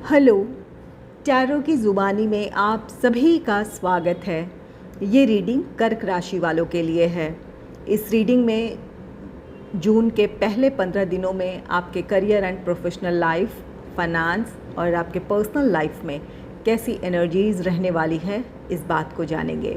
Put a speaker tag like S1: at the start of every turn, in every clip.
S1: Hello, tarot की ज़ुबानी में आप सभी का स्वागत है। ये रीडिंग कर्क राशि वालों के लिए है। इस रीडिंग में जून के पहले 15 दिनों में आपके career and professional life, finance और आपके पर्सनल लाइफ में कैसी एनर्जीज़ रहने वाली है, इस बात को जानेंगे।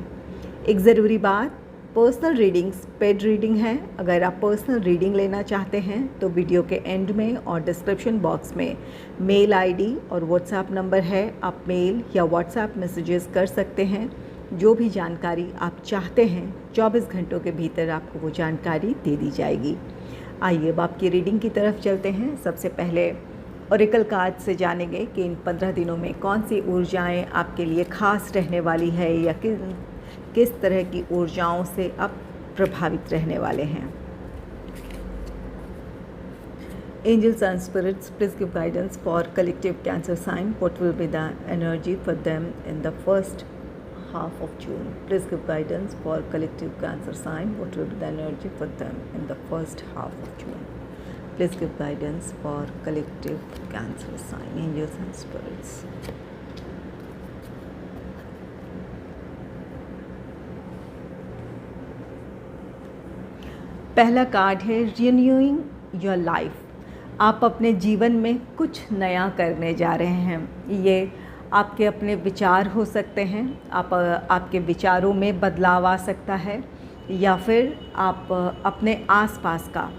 S1: एक ज़रूरी बात, पर्सनल रीडिंग्स पेड रीडिंग है। अगर आप पर्सनल रीडिंग लेना चाहते हैं तो वीडियो के एंड में और डिस्क्रिप्शन बॉक्स में मेल आईडी और व्हाट्सएप नंबर है। आप मेल या व्हाट्सएप मैसेजेस कर सकते हैं। जो भी जानकारी आप चाहते हैं 24 घंटों के भीतर आपको वो जानकारी दे दी जाएगी। आइए अब आपकी रीडिंग की तरफ चलते हैं। सबसे पहले ओरेकल कार्ड से जानेंगे कि इन 15 दिनों में कौन सी ऊर्जाएं आपके लिए खास रहने वाली है या किस तरह की ऊर्जाओं से आप प्रभावित रहने वाले हैं। Angels and spirits, please give guidance for collective cancer sign. What will be the energy for them in the first half of June? Please give guidance for collective cancer sign. What will be the energy for them in the first half of June? Please give guidance for collective cancer sign, angels and spirits. पहला card है renewing your life. आप अपने जीवन में कुछ नया करने जा रहे हैं। ये आपके अपने विचार हो सकते हैं, आपके विचारों में बदलाव आ सकता है, या फिर आप अपने आसपास का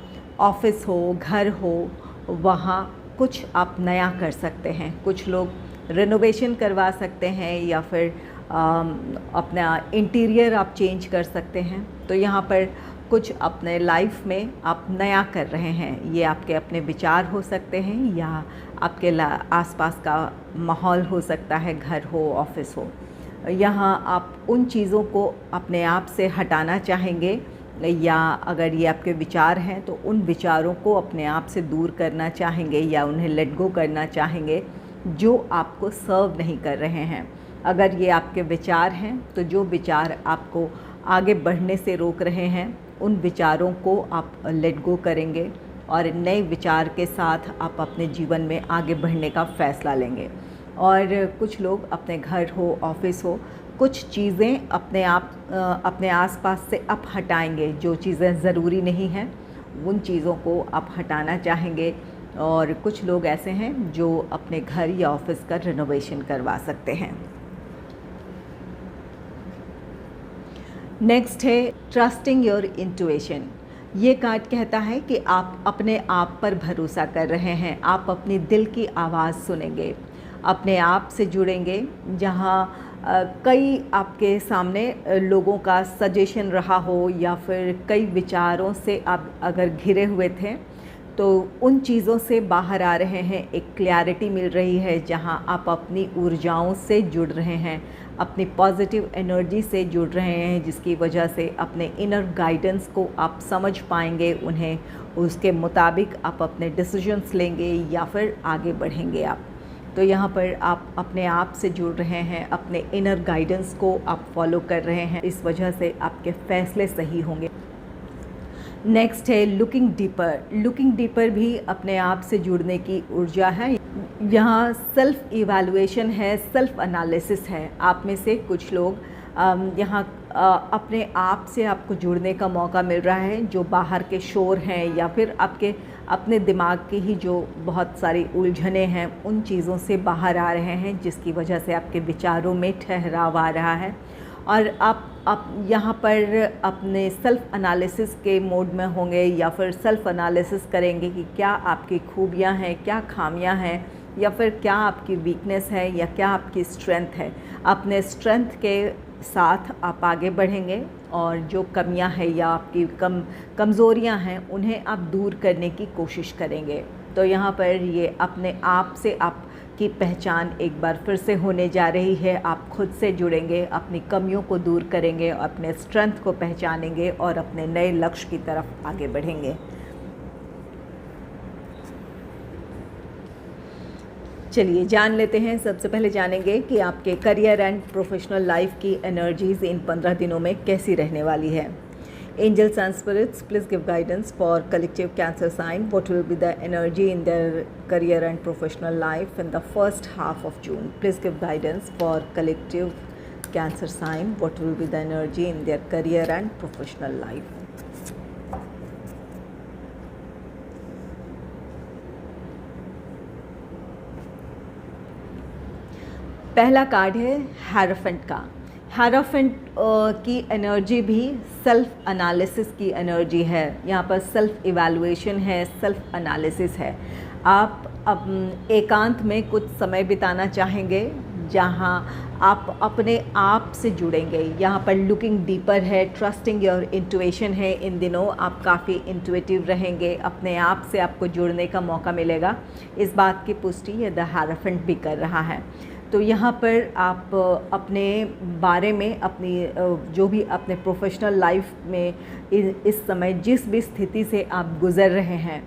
S1: ऑफिस हो, घर हो, वहाँ कुछ आप नया कर सकते हैं। कुछ लोग रेनोवेशन करवा सकते हैं या फिर अपना इंटीरियर आप चेंज कर सकते हैं। तो यहाँ पर कुछ अपने लाइफ में आप नया कर रहे हैं। ये आपके अपने विचार हो सकते हैं या आपके आसपास का माहौल हो सकता है, घर हो, ऑफिस हो। यहाँ आप उन चीज़ों को अपने आप से हटाना चाहेंगे, या अगर ये आपके विचार हैं तो उन विचारों को अपने आप से दूर करना चाहेंगे या उन्हें लेट गो करना चाहेंगे जो आपको सर्व नहीं कर रहे हैं। अगर ये आपके विचार हैं तो जो विचार आपको आगे बढ़ने से रोक रहे हैं उन विचारों को आप लेट गो करेंगे और नए विचार के साथ आप अपने जीवन में आगे बढ़ने का फ़ैसला लेंगे। और कुछ लोग अपने घर हो, ऑफिस हो, कुछ चीज़ें अपने आसपास से आप हटाएंगे। जो चीज़ें ज़रूरी नहीं हैं उन चीज़ों को आप हटाना चाहेंगे। और कुछ लोग ऐसे हैं जो अपने घर या ऑफिस का रिनोवेशन करवा सकते हैं। नेक्स्ट है ट्रस्टिंग योर इंट्यूशन। ये कार्ड कहता है कि आप अपने आप पर भरोसा कर रहे हैं। आप अपनी दिल की आवाज़ सुनेंगे, अपने आप से जुड़ेंगे। जहाँ कई आपके सामने लोगों का सजेशन रहा हो या फिर कई विचारों से आप अगर घिरे हुए थे तो उन चीज़ों से बाहर आ रहे हैं। एक क्लैरिटी मिल रही है जहाँ आप अपनी ऊर्जाओं से जुड़ रहे हैं, अपनी पॉजिटिव एनर्जी से जुड़ रहे हैं, जिसकी वजह से अपने इनर गाइडेंस को आप समझ पाएंगे। उन्हें उसके मुताबिक आप अपने डिसीजंस लेंगे या फिर आगे बढ़ेंगे आप। तो यहाँ पर आप अपने आप से जुड़ रहे हैं, अपने इनर गाइडेंस को आप फॉलो कर रहे हैं। इस वजह से आपके फैसले सही होंगे। नेक्स्ट है लुकिंग डीपर। लुकिंग डीपर भी अपने आप से जुड़ने की ऊर्जा है। यहाँ सेल्फ इवैल्यूएशन है, सेल्फ एनालिसिस है। आप में से कुछ लोग यहाँ अपने आप से आपको जुड़ने का मौका मिल रहा है। जो बाहर के शोर हैं या फिर आपके अपने दिमाग की ही जो बहुत सारी उलझने हैं उन चीज़ों से बाहर आ रहे हैं, जिसकी वजह से आपके विचारों में ठहराव आ रहा है। और आप यहाँ पर अपने सेल्फ एनालिसिस के मोड में होंगे या फिर सेल्फ एनालिसिस करेंगे कि क्या आपकी खूबियाँ हैं, क्या खामियाँ हैं, या फिर क्या आपकी वीकनेस है या क्या आपकी स्ट्रेंथ है। अपने स्ट्रेंथ के साथ आप आगे बढ़ेंगे और जो कमियां हैं या आपकी कमज़ोरियां हैं उन्हें आप दूर करने की कोशिश करेंगे। तो यहाँ पर ये अपने आप से आपकी पहचान एक बार फिर से होने जा रही है। आप खुद से जुड़ेंगे, अपनी कमियों को दूर करेंगे, अपने स्ट्रेंथ को पहचानेंगे और अपने नए लक्ष्य की तरफ आगे बढ़ेंगे। चलिए जान लेते हैं। सबसे पहले जानेंगे कि आपके करियर एंड प्रोफेशनल लाइफ की एनर्जीज़ इन 15 दिनों में कैसी रहने वाली है। Angels and spirits, please give guidance for collective Cancer sign. What will be the energy in their career and professional life in the first half of June? Please give guidance for collective Cancer sign. What will be the energy in their career and professional life? पहला card है hierophant का। Hierophant की energy भी self analysis की energy है। यहाँ पर self evaluation है, सेल्फ एनालिसिस है। आप एकांत में कुछ समय बिताना चाहेंगे जहाँ आप अपने आप से जुड़ेंगे। यहाँ पर लुकिंग डीपर है, ट्रस्टिंग योर इंट्यूशन है। इन दिनों आप काफ़ी इंट्यूटिव रहेंगे, अपने आप से आपको जुड़ने का मौका मिलेगा। इस बात की पुष्टि ये द हेरोफेंट भी कर रहा है। तो यहाँ पर आप अपने बारे में, अपनी जो भी अपने प्रोफेशनल लाइफ में इस समय जिस भी स्थिति से आप गुज़र रहे हैं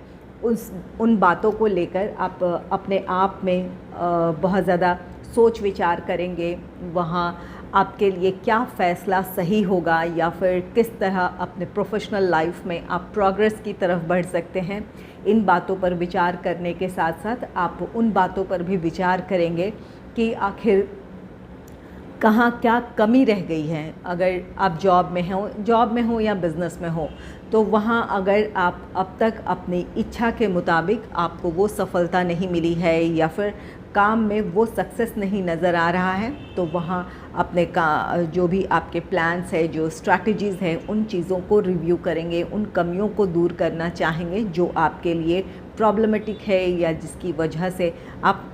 S1: उन बातों को लेकर आप अपने आप में बहुत ज़्यादा सोच विचार करेंगे। वहाँ आपके लिए क्या फ़ैसला सही होगा या फिर किस तरह अपने प्रोफेशनल लाइफ में आप प्रोग्रेस की तरफ बढ़ सकते हैं, इन बातों पर विचार करने के साथ साथ आप उन बातों पर भी विचार करेंगे कि आखिर कहाँ क्या कमी रह गई है। अगर आप जॉब में हो या बिज़नेस में हो, तो वहाँ अगर आप अब तक अपनी इच्छा के मुताबिक आपको वो सफलता नहीं मिली है या फिर काम में वो सक्सेस नहीं नज़र आ रहा है, तो वहाँ अपने जो भी आपके प्लान्स है, जो स्ट्रैटेजीज़ हैं, उन चीज़ों को रिव्यू करेंगे, उन कमियों को दूर करना चाहेंगे जो आपके लिए प्रॉब्लमेटिक है या जिसकी वजह से आप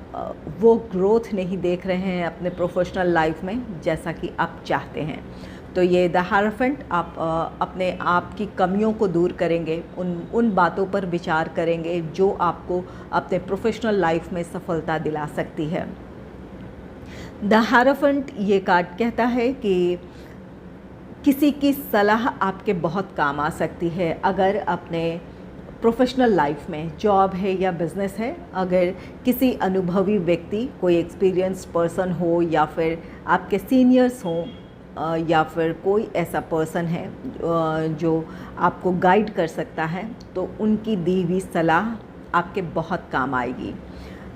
S1: वो ग्रोथ नहीं देख रहे हैं अपने प्रोफेशनल लाइफ में जैसा कि आप चाहते हैं। तो ये द हेरोफेंट आप अपने आप की कमियों को दूर करेंगे, उन बातों पर विचार करेंगे जो आपको अपने प्रोफेशनल लाइफ में सफलता दिला सकती है। द हेरोफेंट ये कार्ड कहता है कि किसी की सलाह आपके बहुत काम आ सकती है। अगर अपने प्रोफेशनल लाइफ में जॉब है या बिज़नेस है, अगर किसी अनुभवी व्यक्ति, कोई एक्सपीरियंस्ड पर्सन हो या फिर आपके सीनियर्स हों या फिर कोई ऐसा पर्सन है जो आपको गाइड कर सकता है, तो उनकी दी हुई सलाह आपके बहुत काम आएगी।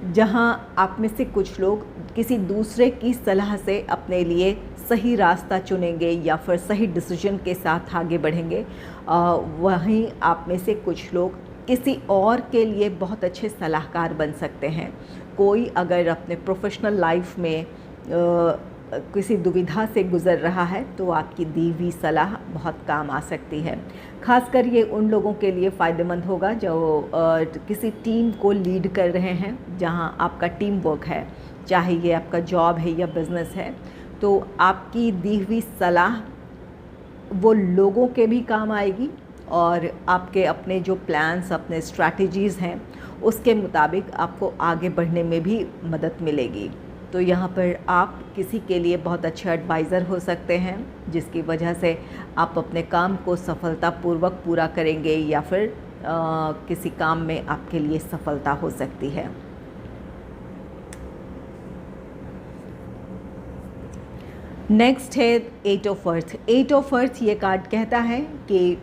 S1: जहां आप में से कुछ लोग किसी दूसरे की सलाह से अपने लिए सही रास्ता चुनेंगे या फिर सही डिसीजन के साथ आगे बढ़ेंगे, वहीं आप में से कुछ लोग किसी और के लिए बहुत अच्छे सलाहकार बन सकते हैं। कोई अगर अपने प्रोफेशनल लाइफ में किसी दुविधा से गुज़र रहा है तो आपकी दी हुई सलाह बहुत काम आ सकती है। ख़ासकर ये उन लोगों के लिए फ़ायदेमंद होगा जो किसी टीम को लीड कर रहे हैं, जहां आपका टीम वर्क है, चाहे ये आपका जॉब है या बिज़नेस है। तो आपकी दी हुई सलाह वो लोगों के भी काम आएगी और आपके अपने जो प्लान्स, अपने स्ट्रैटेजीज़ हैं, उसके मुताबिक आपको आगे बढ़ने में भी मदद मिलेगी। तो यहाँ पर आप किसी के लिए बहुत अच्छे एडवाइज़र हो सकते हैं, जिसकी वजह से आप अपने काम को सफलतापूर्वक पूरा करेंगे या फिर किसी काम में आपके लिए सफलता हो सकती है। नेक्स्ट है eight of earth. Eight of earth ये कार्ड कहता है कि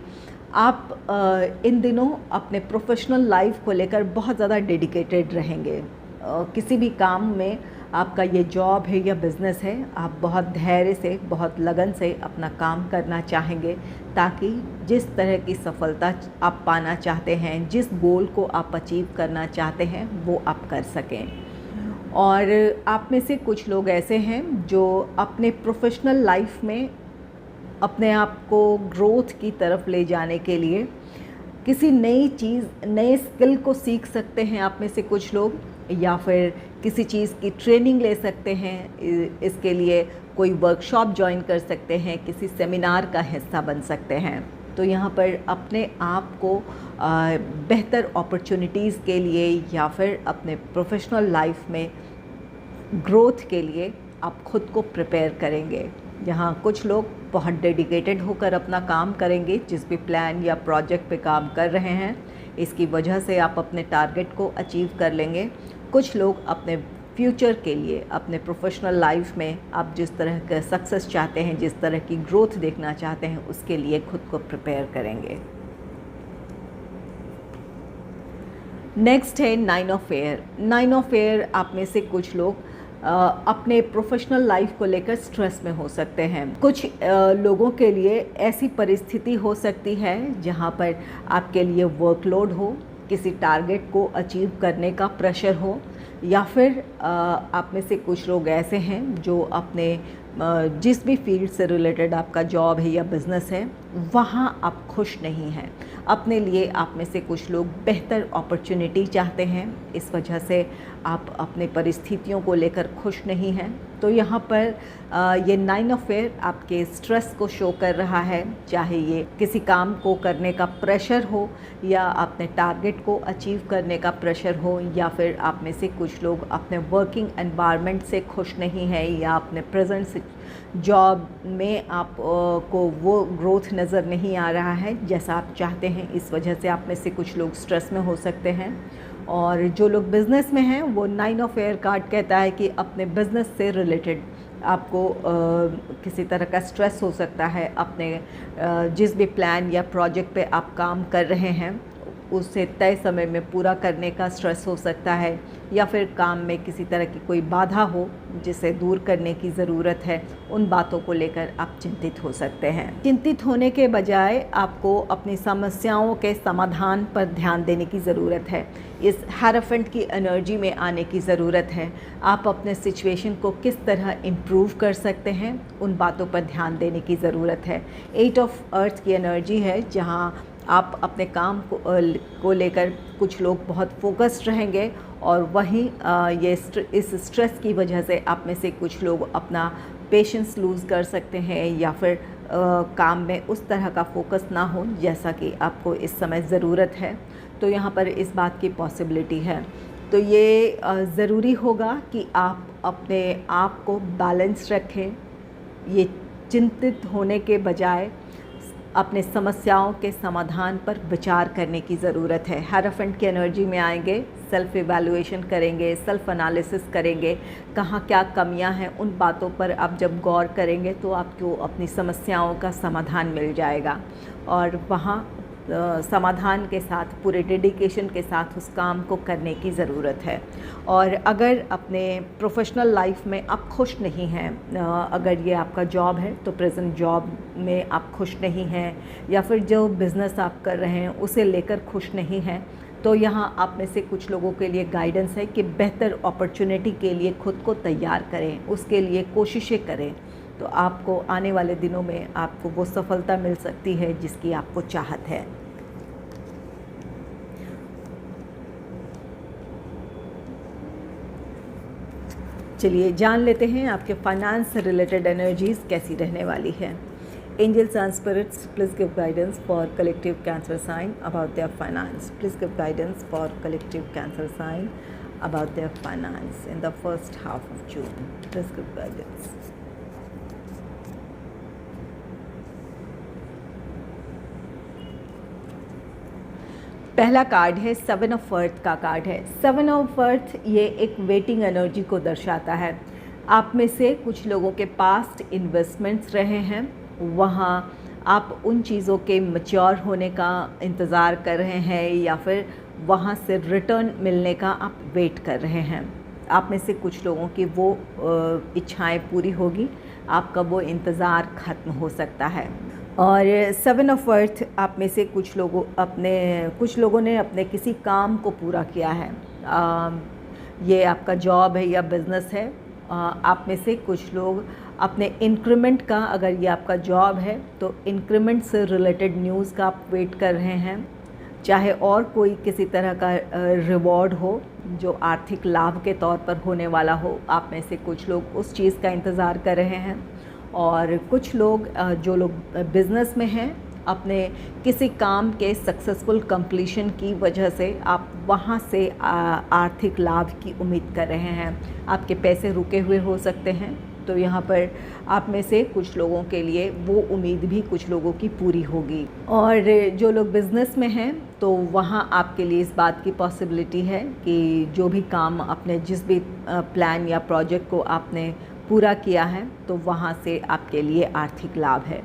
S1: आप इन दिनों अपने प्रोफेशनल लाइफ को लेकर बहुत ज़्यादा डेडिकेटेड रहेंगे। किसी भी काम में, आपका ये जॉब है या बिज़नेस है, आप बहुत धैर्य से, बहुत लगन से अपना काम करना चाहेंगे ताकि जिस तरह की सफलता आप पाना चाहते हैं, जिस गोल को आप अचीव करना चाहते हैं, वो आप कर सकें। और आप में से कुछ लोग ऐसे हैं जो अपने प्रोफेशनल लाइफ में अपने आप को ग्रोथ की तरफ ले जाने के लिए किसी नई चीज़, नए स्किल को सीख सकते हैं। आप में से कुछ लोग या फिर किसी चीज़ की ट्रेनिंग ले सकते हैं, इसके लिए कोई वर्कशॉप ज्वाइन कर सकते हैं, किसी सेमिनार का हिस्सा बन सकते हैं। तो यहाँ पर अपने आप को बेहतर अपॉर्चुनिटीज़ के लिए या फिर अपने प्रोफेशनल लाइफ में ग्रोथ के लिए आप खुद को प्रिपेयर करेंगे। यहाँ कुछ लोग बहुत डेडिकेटेड होकर अपना काम करेंगे, जिस भी प्लान या प्रोजेक्ट पे काम कर रहे हैं, इसकी वजह से आप अपने टारगेट को अचीव कर लेंगे। कुछ लोग अपने फ्यूचर के लिए, अपने प्रोफेशनल लाइफ में आप जिस तरह का सक्सेस चाहते हैं, जिस तरह की ग्रोथ देखना चाहते हैं, उसके लिए खुद को प्रिपेयर करेंगे। नेक्स्ट है 9 ऑफ एयर। 9 ऑफ एयर, आप में से कुछ लोग अपने प्रोफेशनल लाइफ को लेकर स्ट्रेस में हो सकते हैं। कुछ लोगों के लिए ऐसी परिस्थिति हो सकती है जहां पर आपके लिए वर्कलोड हो, किसी टारगेट को अचीव करने का प्रेशर हो, या फिर आप में से कुछ लोग ऐसे हैं जो अपने जिस भी फील्ड से रिलेटेड आपका जॉब है या बिज़नेस है, वहाँ आप खुश नहीं हैं। अपने लिए आप में से कुछ लोग बेहतर अपॉर्चुनिटी चाहते हैं, इस वजह से आप अपने परिस्थितियों को लेकर खुश नहीं हैं। तो यहाँ पर ये 9 ऑफ एयर आपके स्ट्रेस को शो कर रहा है, चाहे ये किसी काम को करने का प्रेशर हो, या अपने टारगेट को अचीव करने का प्रेशर हो, या फिर आप में से कुछ लोग अपने वर्किंग एनवायरनमेंट से खुश नहीं हैं, या अपने प्रेजेंट जॉब में आप को वो ग्रोथ नज़र नहीं आ रहा है जैसा आप चाहते हैं। इस वजह से आप में से कुछ लोग स्ट्रेस में हो सकते हैं। और जो लोग बिज़नेस में हैं, वो 9 ऑफ एयर कार्ड कहता है कि अपने बिज़नेस से रिलेटेड आपको किसी तरह का स्ट्रेस हो सकता है। अपने जिस भी प्लान या प्रोजेक्ट पे आप काम कर रहे हैं, उसे तय समय में पूरा करने का स्ट्रेस हो सकता है, या फिर काम में किसी तरह की कोई बाधा हो जिसे दूर करने की ज़रूरत है। उन बातों को लेकर आप चिंतित हो सकते हैं। चिंतित होने के बजाय आपको अपनी समस्याओं के समाधान पर ध्यान देने की ज़रूरत है। इस हेरोफेंट की एनर्जी में आने की ज़रूरत है। आप अपने सिचुएशन को किस तरह इम्प्रूव कर सकते हैं, उन बातों पर ध्यान देने की ज़रूरत है। 8 ऑफ अर्थ की एनर्जी है, जहाँ आप अपने काम को लेकर कुछ लोग बहुत फोकस्ड रहेंगे, और वहीं इस स्ट्रेस की वजह से आप में से कुछ लोग अपना पेशेंस लूज़ कर सकते हैं, या फिर काम में उस तरह का फोकस ना हो जैसा कि आपको इस समय ज़रूरत है। तो यहाँ पर इस बात की पॉसिबिलिटी है। तो ये ज़रूरी होगा कि आप अपने आप को बैलेंस रखें। ये चिंतित होने के बजाय अपने समस्याओं के समाधान पर विचार करने की ज़रूरत है। हेरोफेंट की एनर्जी में आएंगे, सेल्फ़ इवैल्यूएशन करेंगे, सेल्फ़ एनालिसिस करेंगे, कहाँ क्या कमियां हैं, उन बातों पर आप जब गौर करेंगे तो आपको अपनी समस्याओं का समाधान मिल जाएगा, और वहाँ समाधान के साथ, पूरे डेडिकेशन के साथ उस काम को करने की ज़रूरत है। और अगर अपने प्रोफेशनल लाइफ में आप खुश नहीं हैं, अगर ये आपका जॉब है तो प्रेजेंट जॉब में आप खुश नहीं हैं, या फिर जो बिज़नेस आप कर रहे हैं उसे लेकर खुश नहीं हैं, तो यहाँ आप में से कुछ लोगों के लिए गाइडेंस है कि बेहतर अपॉर्चुनिटी के लिए खुद को तैयार करें, उसके लिए कोशिशें करें, तो आपको आने वाले दिनों में आपको वो सफलता मिल सकती है जिसकी आपको चाहत है। चलिए जान लेते हैं आपके फाइनेंस से रिलेटेड एनर्जीज कैसी रहने वाली है। Angels and spirits, please give guidance for collective cancer sign about their finance. Please give guidance for collective cancer sign about their finance in the first half of June. Please give guidance. पहला card है 7 of earth का card है। 7 of earth ये एक waiting energy को दर्शाता है। आप में से कुछ लोगों के पास्ट इन्वेस्टमेंट्स रहे हैं, वहाँ आप उन चीज़ों के मैच्योर होने का इंतज़ार कर रहे हैं, या फिर वहाँ से रिटर्न मिलने का आप वेट कर रहे हैं। आप में से कुछ लोगों की वो इच्छाएं पूरी होगी, आपका वो इंतज़ार ख़त्म हो सकता है। और 7 ऑफ अर्थ, आप में से कुछ लोगों ने अपने किसी काम को पूरा किया है। ये आपका जॉब है या बिज़नेस है। आप में से कुछ लोग अपने इंक्रीमेंट का, अगर ये आपका जॉब है तो इंक्रीमेंट से रिलेटेड न्यूज़ का आप वेट कर रहे हैं, चाहे और कोई किसी तरह का रिवॉर्ड हो जो आर्थिक लाभ के तौर पर होने वाला हो। आप में से कुछ लोग उस चीज़ का इंतज़ार कर रहे हैं, और कुछ लोग जो लोग बिज़नेस में हैं, अपने किसी काम के सक्सेसफुल कंप्लीशन की वजह से आप वहाँ से आर्थिक लाभ की उम्मीद कर रहे हैं। आपके पैसे रुके हुए हो सकते हैं, तो यहाँ पर आप में से कुछ लोगों के लिए वो उम्मीद भी कुछ लोगों की पूरी होगी। और जो लोग बिज़नेस में हैं तो वहाँ आपके लिए इस बात की पॉसिबिलिटी है कि जो भी काम अपने जिस भी प्लान या प्रोजेक्ट को आपने पूरा किया है तो वहाँ से आपके लिए आर्थिक लाभ है।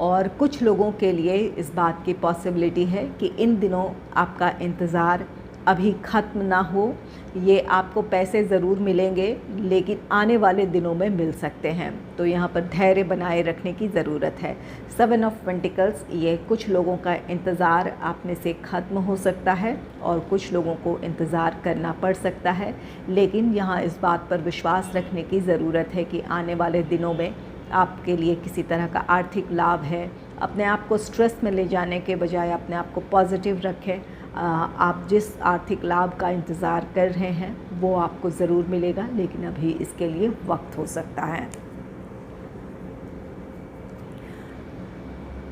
S1: और कुछ लोगों के लिए इस बात की पॉसिबिलिटी है कि इन दिनों आपका इंतज़ार अभी ख़त्म ना हो। ये आपको पैसे ज़रूर मिलेंगे लेकिन आने वाले दिनों में मिल सकते हैं, तो यहाँ पर धैर्य बनाए रखने की ज़रूरत है। 7 ऑफ पेंटिकल्स, ये कुछ लोगों का इंतज़ार आप में से ख़त्म हो सकता है और कुछ लोगों को इंतज़ार करना पड़ सकता है, लेकिन यहाँ इस बात पर विश्वास रखने की ज़रूरत है कि आने वाले दिनों में आपके लिए किसी तरह का आर्थिक लाभ है। अपने आप को स्ट्रेस में ले जाने के बजाय अपने आप को पॉजिटिव रखें। आप जिस आर्थिक लाभ का इंतज़ार कर रहे हैं वो आपको ज़रूर मिलेगा, लेकिन अभी इसके लिए वक्त हो सकता है।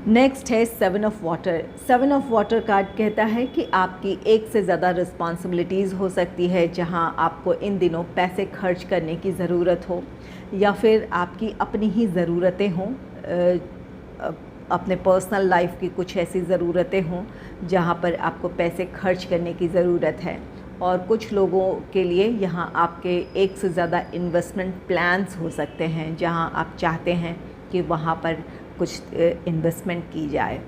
S1: नेक्स्ट है 7 of water. 7 of water card कहता है कि आपकी एक से ज़्यादा रिस्पॉन्सिबिलिटीज़ हो सकती है जहां आपको इन दिनों पैसे खर्च करने की ज़रूरत हो, या फिर आपकी अपनी ही ज़रूरतें हों, अपने पर्सनल लाइफ की कुछ ऐसी ज़रूरतें हों जहाँ पर आपको पैसे खर्च करने की ज़रूरत है। और कुछ लोगों के लिए यहाँ आपके एक से ज़्यादा इन्वेस्टमेंट प्लान्स हो सकते हैं जहाँ आप चाहते हैं कि वहाँ पर कुछ इन्वेस्टमेंट की जाए।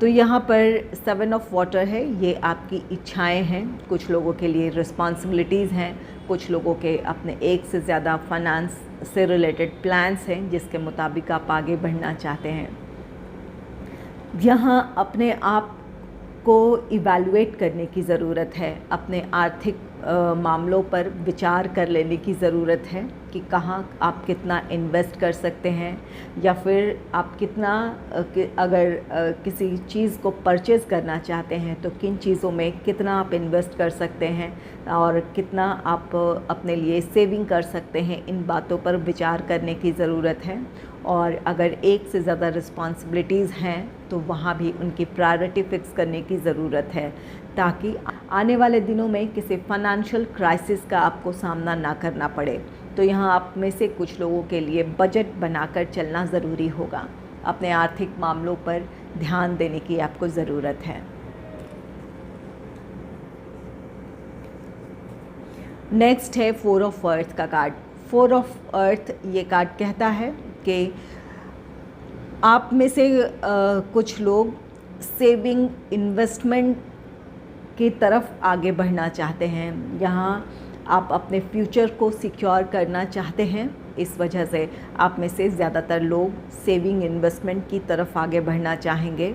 S1: तो यहाँ पर 7 ऑफ वाटर है, ये आपकी इच्छाएं हैं। कुछ लोगों के लिए रिस्पॉन्सिबिलिटीज़ हैं, कुछ लोगों के अपने एक से ज़्यादा फाइनेंस से रिलेटेड प्लान्स हैं जिसके मुताबिक आप आगे बढ़ना चाहते हैं। यहाँ अपने आप को इवैल्यूएट करने की ज़रूरत है, अपने आर्थिक मामलों पर विचार कर लेने की ज़रूरत है कि कहाँ आप कितना इन्वेस्ट कर सकते हैं, या फिर आप कितना अगर किसी चीज़ को परचेज़ करना चाहते हैं तो किन चीज़ों में कितना आप इन्वेस्ट कर सकते हैं और कितना आप अपने लिए सेविंग कर सकते हैं। इन बातों पर विचार करने की ज़रूरत है। और अगर एक से ज़्यादा रिस्पॉन्सिबिलिटीज़ हैं तो वहाँ भी उनकी प्रायोरिटी फ़िक्स करने की ज़रूरत है, ताकि आने वाले दिनों में किसी फाइनेंशियल क्राइसिस का आपको सामना ना करना पड़े। तो यहाँ आप में से कुछ लोगों के लिए बजट बनाकर चलना ज़रूरी होगा। अपने आर्थिक मामलों पर ध्यान देने की आपको ज़रूरत है। नेक्स्ट है 4 ऑफ अर्थ का कार्ड। 4 ऑफ अर्थ ये कार्ड कहता है कि आप में से कुछ लोग सेविंग इन्वेस्टमेंट की तरफ आगे बढ़ना चाहते हैं। यहाँ आप अपने फ्यूचर को सिक्योर करना चाहते हैं, इस वजह से आप में से ज़्यादातर लोग सेविंग इन्वेस्टमेंट की तरफ आगे बढ़ना चाहेंगे।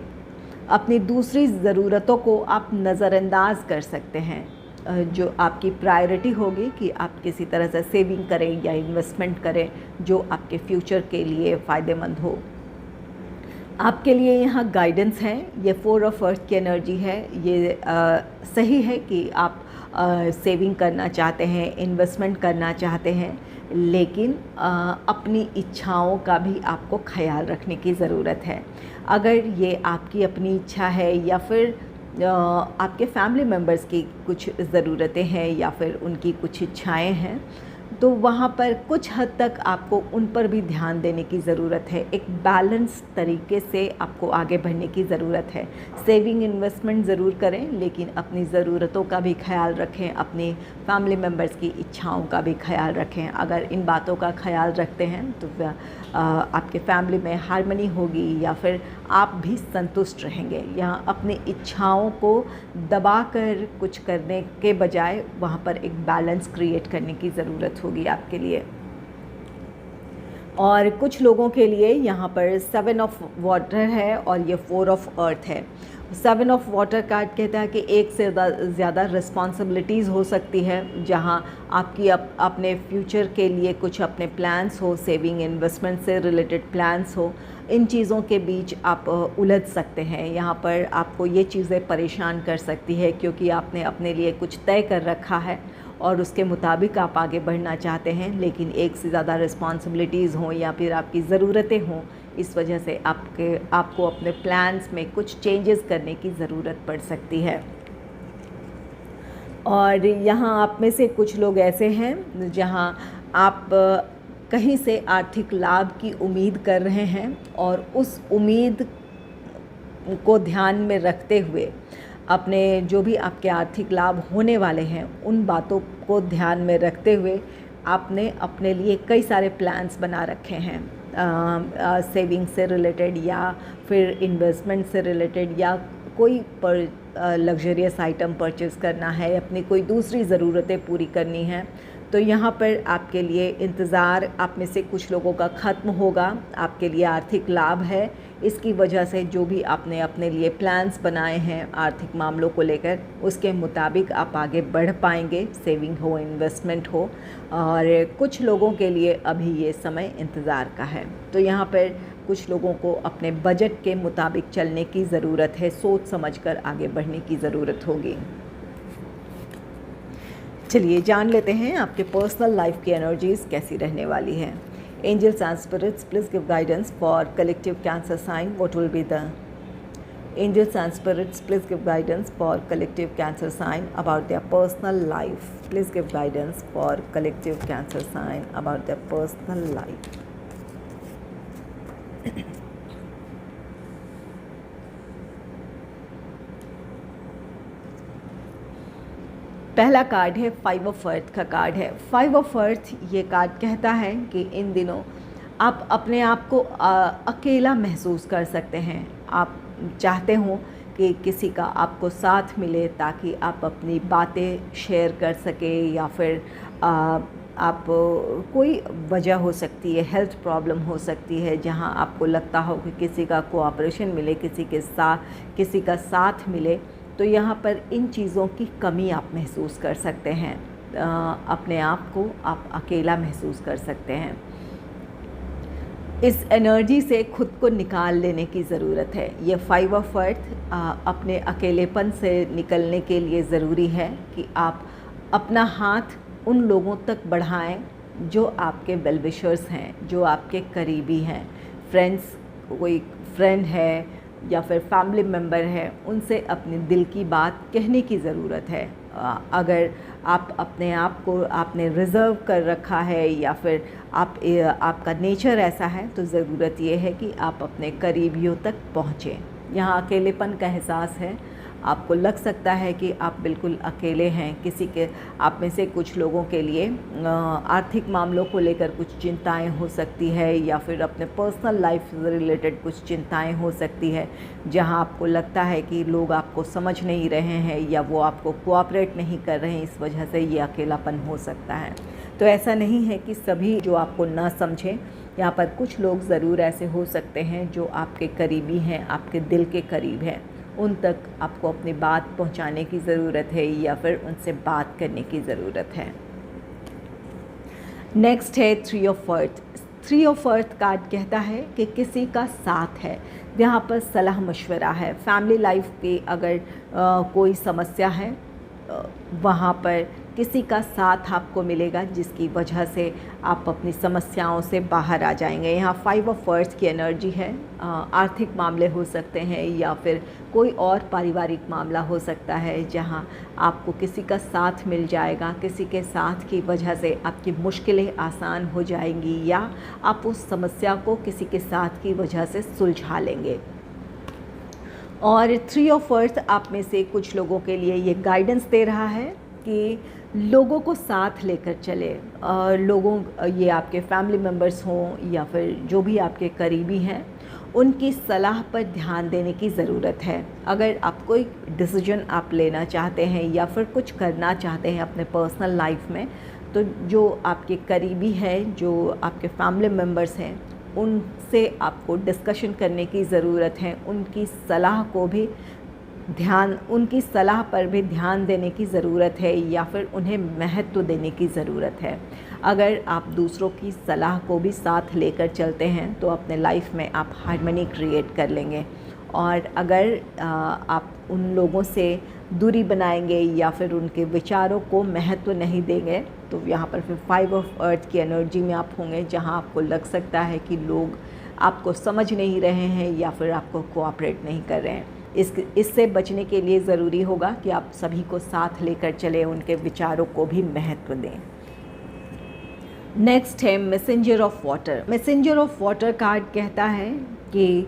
S1: अपनी दूसरी ज़रूरतों को आप नज़रअंदाज कर सकते हैं। जो आपकी प्रायोरिटी होगी कि आप किसी तरह से सेविंग करें या इन्वेस्टमेंट करें जो आपके फ्यूचर के लिए फ़ायदेमंद हो। आपके लिए यहाँ गाइडेंस है। ये 4 ऑफ अर्थ की एनर्जी है। ये सही है कि आप सेविंग करना चाहते हैं, इन्वेस्टमेंट करना चाहते हैं, लेकिन अपनी इच्छाओं का भी आपको ख्याल रखने की ज़रूरत है। अगर ये आपकी अपनी इच्छा है या फिर आपके फैमिली मेम्बर्स की कुछ ज़रूरतें हैं या फिर उनकी कुछ इच्छाएं हैं, तो वहाँ पर कुछ हद तक आपको उन पर भी ध्यान देने की ज़रूरत है। एक बैलेंस तरीके से आपको आगे बढ़ने की ज़रूरत है। सेविंग इन्वेस्टमेंट ज़रूर करें, लेकिन अपनी ज़रूरतों का भी ख्याल रखें, अपनी फैमिली मेम्बर्स की इच्छाओं का भी ख्याल रखें। अगर इन बातों का ख्याल रखते हैं तो आपके फैमिली में हार्मनी होगी या फिर आप भी संतुष्ट रहेंगे। यहाँ अपनी इच्छाओं को दबाकर कुछ करने के बजाय वहाँ पर एक बैलेंस क्रिएट करने की ज़रूरत होगी आपके लिए। और कुछ लोगों के लिए यहाँ पर 7 ऑफ वाटर है और ये 4 ऑफ अर्थ है। 7 ऑफ वाटर कार्ड कहता है कि एक से ज़्यादा रिस्पॉन्सिबिलिटीज़ हो सकती है, जहाँ आपकी अपने फ्यूचर के लिए कुछ अपने प्लान्स हो, सेविंग इन्वेस्टमेंट से रिलेटेड प्लान्स हो। इन चीज़ों के बीच आप उलझ सकते हैं। यहाँ पर आपको ये चीज़ें परेशान कर सकती है क्योंकि आपने अपने लिए कुछ तय कर रखा है और उसके मुताबिक आप आगे बढ़ना चाहते हैं, लेकिन एक से ज़्यादा रिस्पॉन्सिबिलिटीज़ हों या फिर आपकी ज़रूरतें हों, इस वजह से आपको अपने प्लान्स में कुछ चेंजेस करने की ज़रूरत पड़ सकती है। और यहाँ आप में से कुछ लोग ऐसे हैं जहाँ आप कहीं से आर्थिक लाभ की उम्मीद कर रहे हैं और उस उम्मीद को ध्यान में रखते हुए अपने जो भी आपके आर्थिक लाभ होने वाले हैं उन बातों को ध्यान में रखते हुए आपने अपने लिए कई सारे प्लान्स बना रखे हैं, सेविंग से रिलेटेड या फिर इन्वेस्टमेंट से रिलेटेड, या कोई लग्जरियस आइटम परचेज़ करना है, अपनी कोई दूसरी ज़रूरतें पूरी करनी है। तो यहाँ पर आपके लिए इंतज़ार आप में से कुछ लोगों का ख़त्म होगा, आपके लिए आर्थिक लाभ है। इसकी वजह से जो भी आपने अपने लिए प्लान्स बनाए हैं आर्थिक मामलों को लेकर, उसके मुताबिक आप आगे बढ़ पाएंगे, सेविंग हो, इन्वेस्टमेंट हो। और कुछ लोगों के लिए अभी ये समय इंतज़ार का है। तो यहाँ पर कुछ लोगों को अपने बजट के मुताबिक चलने की ज़रूरत है, सोच समझकर आगे बढ़ने की ज़रूरत होगी। चलिए जान लेते हैं आपके पर्सनल लाइफ की एनर्जीज़ कैसी रहने वाली है। Angels and spirits, please give guidance for collective cancer sign. What will be the angels and spirits, please give guidance for collective cancer sign about their personal life. Please give guidance for collective cancer sign about their personal life. पहला card है 5 of earth का card है। 5 of earth ये card कहता है कि इन दिनों आप अपने आप को अकेला महसूस कर सकते हैं। आप चाहते हो कि किसी का आपको साथ मिले ताकि आप अपनी बातें शेयर कर सके, या फिर आप कोई वजह हो सकती है, हेल्थ प्रॉब्लम हो सकती है जहां आपको लगता हो कि किसी का कोऑपरेशन मिले, किसी का साथ मिले। तो यहाँ पर इन चीज़ों की कमी आप महसूस कर सकते हैं। अपने आप को आप अकेला महसूस कर सकते हैं। इस एनर्जी से खुद को निकाल लेने की ज़रूरत है। ये 5 ऑफ अर्थ अपने अकेलेपन से निकलने के लिए ज़रूरी है कि आप अपना हाथ उन लोगों तक बढ़ाएं जो आपके वेल विशर्स हैं, जो आपके करीबी हैं। फ्रेंड्स, कोई फ्रेंड है या फिर फैमिली मेम्बर है, उनसे अपने दिल की बात कहने की ज़रूरत है। अगर आप अपने आप को आपने रिज़र्व कर रखा है या फिर आपका नेचर ऐसा है, तो ज़रूरत ये है कि आप अपने करीबियों तक पहुँचें। यहाँ अकेलेपन का एहसास है, आपको लग सकता है कि आप बिल्कुल अकेले हैं। आप में से कुछ लोगों के लिए आर्थिक मामलों को लेकर कुछ चिंताएं हो सकती है, या फिर अपने पर्सनल लाइफ से रिलेटेड कुछ चिंताएं हो सकती है, जहां आपको लगता है कि लोग आपको समझ नहीं रहे हैं या वो आपको कोऑपरेट नहीं कर रहे हैं। इस वजह से ये अकेलापन हो सकता है। तो ऐसा नहीं है कि सभी जो आपको ना समझें। यहाँ पर कुछ लोग ज़रूर ऐसे हो सकते हैं जो आपके करीबी हैं, आपके दिल के करीब हैं। उन तक आपको अपनी बात पहुंचाने की ज़रूरत है या फिर उनसे बात करने की ज़रूरत है। नेक्स्ट है 3 of earth. 3 of earth card कहता है कि किसी का साथ है, यहाँ पर सलाह मशवरा है। फैमिली लाइफ की अगर कोई समस्या है, वहाँ पर किसी का साथ आपको मिलेगा जिसकी वजह से आप अपनी समस्याओं से बाहर आ जाएंगे। यहाँ 5 ऑफ अर्थ की एनर्जी है। आर्थिक मामले हो सकते हैं या फिर कोई और पारिवारिक मामला हो सकता है जहाँ आपको किसी का साथ मिल जाएगा। किसी के साथ की वजह से आपकी मुश्किलें आसान हो जाएंगी या आप उस समस्या को किसी के साथ की वजह से सुलझा लेंगे। और 3 ऑफ अर्थ आप में से कुछ लोगों के लिए ये गाइडेंस दे रहा है कि लोगों को साथ लेकर चले। ये आपके फैमिली मेम्बर्स हों या फिर जो भी आपके करीबी हैं, उनकी सलाह पर ध्यान देने की ज़रूरत है। अगर आप कोई डिसीजन आप लेना चाहते हैं या फिर कुछ करना चाहते हैं अपने पर्सनल लाइफ में, तो जो आपके करीबी हैं, जो आपके फैमिली मेम्बर्स हैं, उनसे आपको डिस्कशन करने की ज़रूरत है। उनकी सलाह पर भी ध्यान देने की ज़रूरत है या फिर उन्हें महत्व देने की ज़रूरत है। अगर आप दूसरों की सलाह को भी साथ लेकर चलते हैं तो अपने लाइफ में आप हार्मनी क्रिएट कर लेंगे। और अगर आप उन लोगों से दूरी बनाएंगे या फिर उनके विचारों को महत्व नहीं देंगे, तो यहाँ पर फिर 5 ऑफ अर्थ की एनर्जी में आप होंगे जहाँ आपको लग सकता है कि लोग आपको समझ नहीं रहे हैं या फिर आपको कोऑपरेट नहीं कर रहे हैं। इससे बचने के लिए ज़रूरी होगा कि आप सभी को साथ लेकर चलें, उनके विचारों को भी महत्व दें। नेक्स्ट है messenger of water. Messenger of water card कहता है कि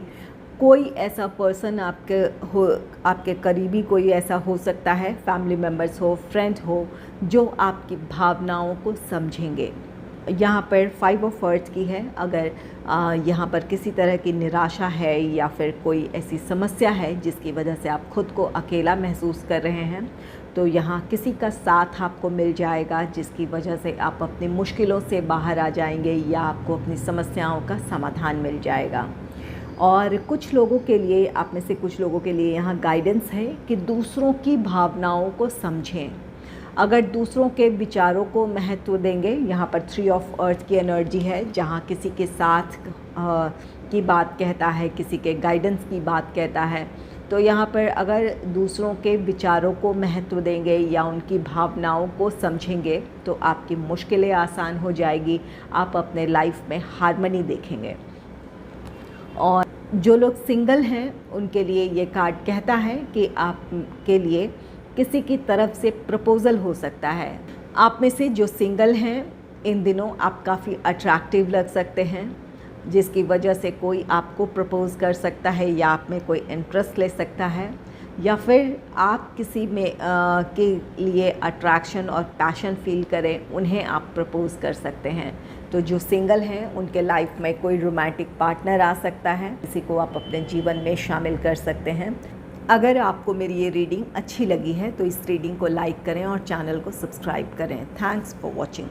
S1: कोई ऐसा पर्सन आपके करीबी कोई ऐसा हो सकता है, फैमिली मेम्बर्स हो, फ्रेंड हो, जो आपकी भावनाओं को समझेंगे। यहाँ पर 5 ऑफ अर्थ की है। अगर यहाँ पर किसी तरह की निराशा है या फिर कोई ऐसी समस्या है जिसकी वजह से आप खुद को अकेला महसूस कर रहे हैं, तो यहाँ किसी का साथ आपको मिल जाएगा जिसकी वजह से आप अपनी मुश्किलों से बाहर आ जाएंगे या आपको अपनी समस्याओं का समाधान मिल जाएगा। और कुछ लोगों के लिए, आप में से कुछ लोगों के लिए यहाँ गाइडेंस है कि दूसरों की भावनाओं को समझें। अगर दूसरों के विचारों को महत्व देंगे, यहाँ पर 3 ऑफ अर्थ की एनर्जी है, जहाँ किसी के साथ की बात कहता है, किसी के गाइडेंस की बात कहता है। तो यहाँ पर अगर दूसरों के विचारों को महत्व देंगे या उनकी भावनाओं को समझेंगे तो आपकी मुश्किलें आसान हो जाएगी, आप अपने लाइफ में हार्मनी देखेंगे। और जो लोग सिंगल हैं उनके लिए ये कार्ड कहता है कि आपके लिए किसी की तरफ से प्रपोज़ल हो सकता है। आप में से जो सिंगल हैं, इन दिनों आप काफ़ी अट्रैक्टिव लग सकते हैं, जिसकी वजह से कोई आपको प्रपोज़ कर सकता है या आप में कोई इंटरेस्ट ले सकता है, या फिर आप किसी में के लिए अट्रैक्शन और पैशन फील करें, उन्हें आप प्रपोज़ कर सकते हैं। तो जो सिंगल हैं उनके लाइफ में कोई रोमांटिक पार्टनर आ सकता है, किसी को आप अपने जीवन में शामिल कर सकते हैं। अगर आपको मेरी ये रीडिंग अच्छी लगी है तो इस रीडिंग को लाइक करें और चैनल को सब्सक्राइब करें। Thanks for watching.